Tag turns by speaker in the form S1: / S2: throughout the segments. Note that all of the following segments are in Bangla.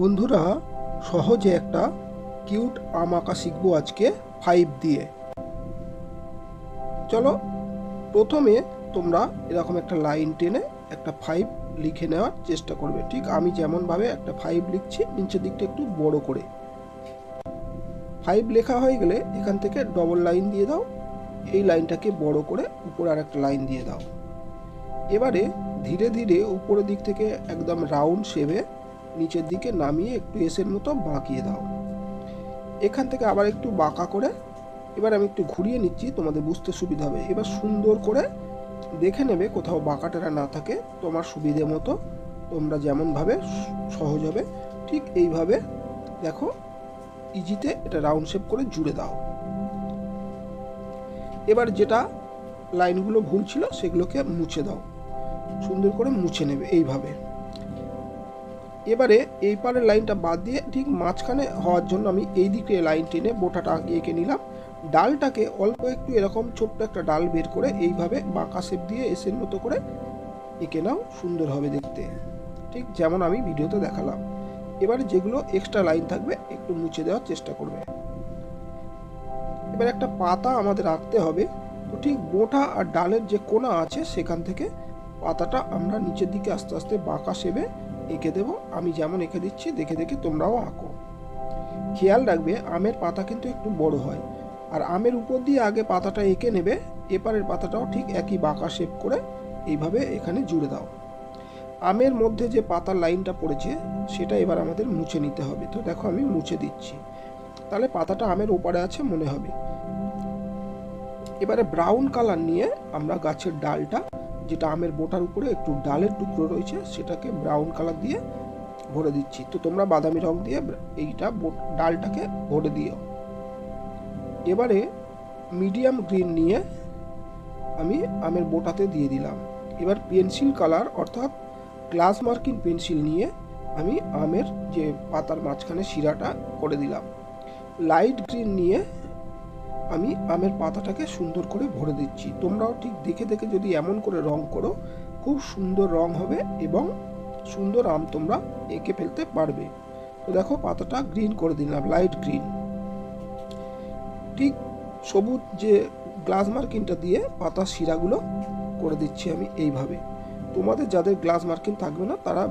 S1: বন্ধুরা, সহজে একটা কিউট আম আঁকা শিখবো আজকে 5 দিয়ে। চলো, প্রথমে তোমরা এরকম একটা লাইন টেনে একটা 5 লিখে নেওয়ার চেষ্টা করবে। ঠিক আমি যেমনভাবে একটা 5 লিখছি, নিচের দিকটা একটু বড় করে। 5 লেখা হয়ে গেলে এখান থেকে ডবল লাইন দিয়ে দাও, এই লাইনটাকে বড় করে উপরে আর একটা লাইন দিয়ে দাও। এবারে ধীরে ধীরে উপরের দিক থেকে একদম রাউন্ড শেপে নিচের দিকে নামিয়ে একটু এসের মতো বাঁকিয়ে দাও। এখান থেকে আবার একটু বাঁকা করে এবার আমি একটু ঘুরিয়ে নিচ্ছি, তোমাদের বুঝতে সুবিধা হবে। এবার সুন্দর করে দেখে নেবে কোথাও বাঁকাটেরা না থাকে, তোমার সুবিধে মতো তোমরা যেমনভাবে সহজ হবে ঠিক এইভাবে দেখো ইজিতে এটা রাউন্ড শেপ করে জুড়ে দাও। এবার যেটা লাইনগুলো ভুল ছিল সেগুলোকে মুছে দাও, সুন্দর করে মুছে নেবে এইভাবে। এবারে এই পারের লাইনটা বাদ দিয়ে ঠিক মাঝখানে হওয়ার জন্য আমি এই দিকে লাইন টেনে বোটাটা এঁকে নিলাম। ডালটাকে অল্প একটু এরকম ছোট্ট একটা ডাল বের করে এইভাবে বাঁকা শেপ দিয়ে এসের মতো করে এঁকে নাও, সুন্দর হবে দেখতে, ঠিক যেমন আমি ভিডিওতে দেখালাম। এবারে যেগুলো এক্সট্রা লাইন থাকবে একটু মুছে দেওয়ার চেষ্টা করবে। এবার একটা পাতা আমাদের আঁকতে হবে, তো ঠিক বোটা আর ডালের যে কোনা আছে সেখান থেকে পাতাটা আমরা নিচের দিকে আস্তে আস্তে বাঁকা শেপে এঁকে দেব। আমি যেমন এঁকে দিচ্ছি দেখে দেখে তোমরাও আঁকো। খেয়াল রাখবে আমের পাতা কিন্তু একটু বড় হয়, আর আমের উপর দিয়ে আগে পাতাটা এঁকে নেবে, এপারের পাতাটাও ঠিক একই বাঁকা শেপ করে এইভাবে এখানে জুড়ে দাও। আমের মধ্যে যে পাতার লাইনটা পড়েছে সেটা এবার আমাদের মুছে নিতে হবে। তো দেখো আমি মুছে দিচ্ছি, তাহলে পাতাটা আমের ওপারে আছে মনে হবে। এবারে ব্রাউন কালার নিয়ে আমরা গাছের ডালটা, যেটা আমের বোটার উপরে একটু ডালের টুকরো রয়েছে, সেটাকে ব্রাউন কালার দিয়ে ভরে দিচ্ছি। তো তোমরা বাদামি রং দিয়ে এইটা ডালটাকে ভরে দিও। এবারে মিডিয়াম গ্রিন নিয়ে আমি আমের বোটাতে দিয়ে দিলাম। এবার পেন্সিল কালার অর্থাৎ গ্লাস মার্কিং পেন্সিল নিয়ে আমি আমের যে পাতার মাঝখানে শিরাটা করে দিলাম। লাইট গ্রিন নিয়ে আমি আমের পাতাটাকে সুন্দর করে ভরে দিচ্ছি। তোমরাও ঠিক দেখে দেখে যদি এমন করে রং করো, খুব সুন্দর রং হবে এবং সুন্দর আম তোমরা এঁকে ফেলতে পারবে। তো দেখো পাতাটা গ্রিন করে দিলাম, লাইট গ্রিন। ঠিক সবুজ যে গ্লাস মার্কিংটা দিয়ে পাতার শিরাগুলো করে দিচ্ছি আমি এইভাবে। তোমাদের যাদের গ্লাস মার্কিং থাকবে না তারা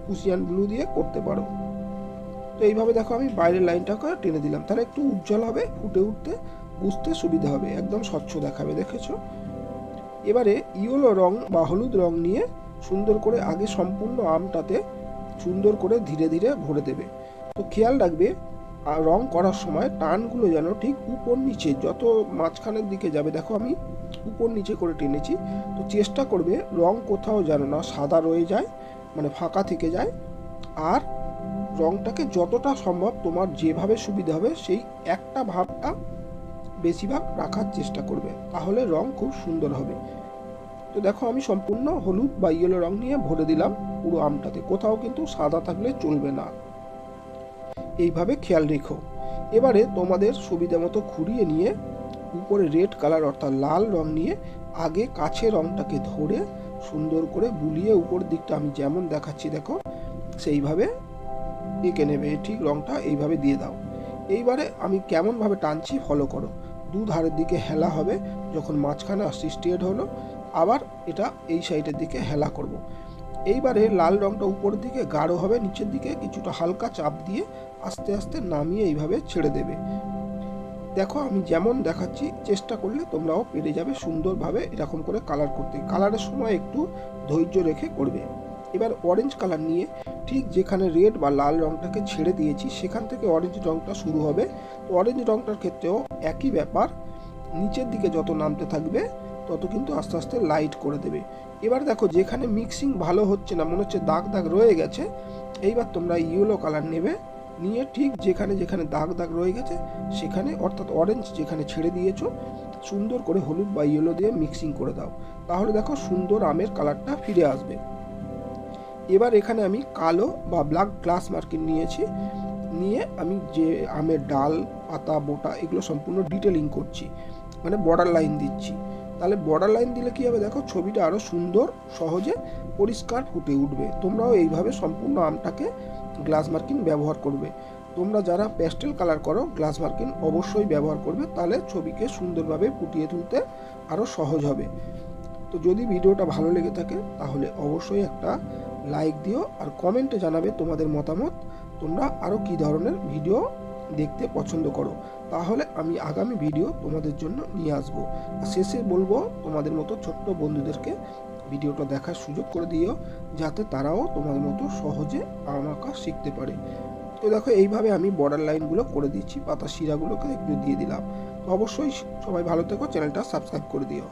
S1: কুশিয়ান ব্লু দিয়ে করতে পারো। তো এইভাবে দেখো আমি বাইরের লাইনটাকে টেনে দিলাম, তাহলে একটু উজ্জ্বল হবে, ফুটে উঠতে বুঝতে সুবিধা হবে, একদম স্বচ্ছ দেখাবে, দেখেছো? এবারে ইয়েলো রং বা হলুদ রং নিয়ে সুন্দর করে আগে সম্পূর্ণ আমটাতে সুন্দর করে ধীরে ধীরে ভরে দেবে। তো খেয়াল রাখবে রং করার সময় টানগুলো যেন ঠিক উপর নিচে, যত মাঝখানের দিকে যাবে দেখো আমি উপর নিচে করে টেনেছি। তো চেষ্টা করবে রং কোথাও যেন না সাদা রয়ে যায়, মানে ফাঁকা থেকে যায়। আর রংটাকে যতটা সম্ভব তোমার যেভাবে সুবিধা হবে সেই একটা ভাবটা বেশিরভাগ রাখার চেষ্টা করবে, তাহলে রং খুব সুন্দর হবে। তো দেখো আমি সম্পূর্ণ হলুদ বা ইয়েলো রং নিয়ে ভরে দিলাম পুরো আমটাতে, কোথাও কিন্তু সাদা থাকলে চলবে না, এইভাবে খেয়াল রেখো। এবারে তোমাদের সুবিধা মতো ঘুরিয়ে নিয়ে উপরে রেড কালার অর্থাৎ লাল রং নিয়ে আগে কাছে রংটাকে ধরে সুন্দর করে বুলিয়ে উপর দিকটা আমি যেমন দেখাচ্ছি দেখো সেইভাবে এঁকে নেবে। ঠিক রংটা এইভাবে দিয়ে দাও। এইবারে আমি কেমনভাবে টানছি ফলো করো। দু ধারের দিকে হেলা হবে, যখন মাঝখানে আসছি স্ট্রেট হলো, আবার এটা এই সাইডের দিকে হেলা করব। এইবারে লাল রংটা উপরের দিকে গাঢ় হবে, নিচের দিকে কিছুটা হালকা চাপ দিয়ে আস্তে আস্তে নামিয়ে এইভাবে ছেড়ে দেবে। দেখো আমি যেমন দেখাচ্ছি চেষ্টা করলে তোমরাও পেরে যাবে সুন্দরভাবে এরকম করে কালার করতে। কালারের সময় একটু ধৈর্য রেখে করবে। এবার অরেঞ্জ কালার নিয়ে ঠিক যেখানে রেড বা লাল রংটাকে ছেড়ে দিয়েছি সেখান থেকে অরেঞ্জ রংটা শুরু হবে। তো অরেঞ্জ রংটার ক্ষেত্রেও একই ব্যাপার, নিচের দিকে যত নামতে থাকবে তত কিন্তু আস্তে আস্তে লাইট করে দেবে। এবার দেখো যেখানে মিক্সিং ভালো হচ্ছে না, মনে হচ্ছে দাগ দাগ রয়ে গেছে, এইবার তোমরা ইয়েলো কালার নেবে, নিয়ে ঠিক যেখানে যেখানে দাগ দাগ রয়ে গেছে সেখানে অর্থাৎ অরেঞ্জ যেখানে ছেড়ে দিয়েছো সুন্দর করে হলুদ বা ইয়েলো দিয়ে মিক্সিং করে দাও, তাহলে দেখো সুন্দর আমের কালারটা ফিরে আসবে। এবার এখানে আমি কালো বা ব্ল্যাক গ্লাস মার্কিং নিয়েছি, নিয়ে আমি যে আমের ডাল পাতা বোটা এগুলো সম্পূর্ণ ডিটেলিং করছি, মানে বর্ডার লাইন দিচ্ছি। তাহলে বর্ডার লাইন দিলে কি হবে দেখো ছবিটা আরও সুন্দর সহজে পরিষ্কার ফুটে উঠবে। তোমরাও এইভাবে সম্পূর্ণ আমটাকে গ্লাস মার্কিং ব্যবহার করবে। তোমরা যারা প্যাস্টেল কালার করো গ্লাস মার্কিং অবশ্যই ব্যবহার করবে, তাহলে ছবিকে সুন্দরভাবে ফুটিয়ে তুলতে আরও সহজ হবে। তো যদি ভিডিওটা ভালো লেগে থাকে তাহলে অবশ্যই একটা লাইক দিও, আর কমেন্টে জানাবে তোমাদের মতামত, তোমরা আরও কী ধরনের ভিডিও দেখতে পছন্দ করো, তাহলে আমি আগামী ভিডিও তোমাদের জন্য নিয়ে আসবো। আর শেষে বলবো তোমাদের মতো ছোট্ট বন্ধুদেরকে ভিডিওটা দেখার সুযোগ করে দিও, যাতে তারাও তোমাদের মতো সহজে আম আঁকা শিখতে পারে। তো দেখো এইভাবে আমি বর্ডার লাইনগুলো করে দিচ্ছি, পাতা শিরাগুলোকে একটু দিয়ে দিলাম। তো অবশ্যই সবাই ভালো থেকো, চ্যানেলটা সাবস্ক্রাইব করে দিও।